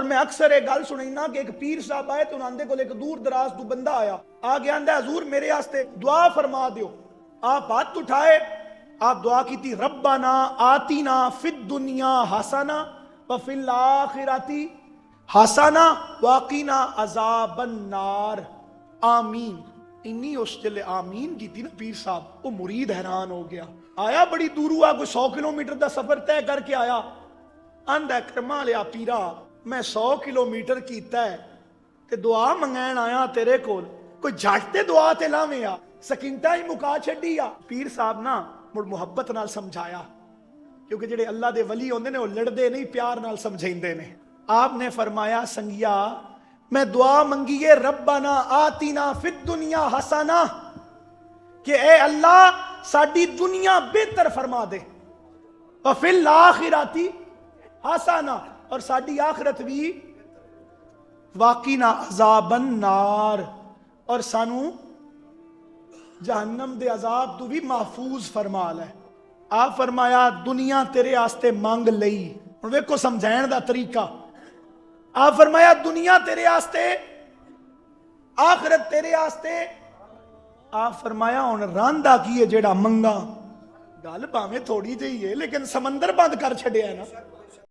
اور میں اکثر ایک گل سنینا کہ ایک پیر صاحب آئے تو انہوں نے کو ایک دور دراز تو بندہ آیا آ گیا اندہ حضور میرے آستے دعا فرما دیو. آپ ہاتھ اٹھائے, آپ دعا کی تھی ربنا آتینا فی الدنیا حسنہ وفی الآخرۃ حسنہ وقنا عذاب النار آمین. انی اس جلے آمین کی تھی نا پیر صاحب, وہ مرید حیران ہو گیا. آیا بڑی دور ہوا, کوئی 100 کلومیٹر دا سفر طے کر کے آیا. آندہ کرما لیا پیرا میں 100 کلومیٹر کیتا ہے تے دعا منگین آیا تیرے کول, کوئی جھاٹتے دعا تے لاویں آ سکینٹا ہی مکا چھڈی آ. پیر صاحب نا مڑ محبت نال سمجھایا, کیونکہ جڑے اللہ دے ولی ہوندے نے وہ لڑدے نہیں, پیار نال سمجھیندے نے. آپ نے فرمایا سنگیا میں دعا منگیے ربنا آتینا فی الدنیا حسنہ, کہ اے اللہ ساڈی دنیا بہتر فرما دے, وفی الآخرۃ حسنہ, اور ساڈی آخرت بھی, وقنا عذاب النار, اور سانو جہنم دے عذاب تو بھی محفوظ فرما لے. آپ فرمایا دنیا تیرے آستے مانگ لئی. ہن ویکھو سمجھائن دا طریقہ. آپ فرمایا دنیا تیرے آستے, آخرت تیرے آستے. آپ فرمایا ہن راندا کی ہے جیڑا منگا. گل بھاویں تھوڑی جہی ہے لیکن سمندر بند کر چھڈیا ہے نا.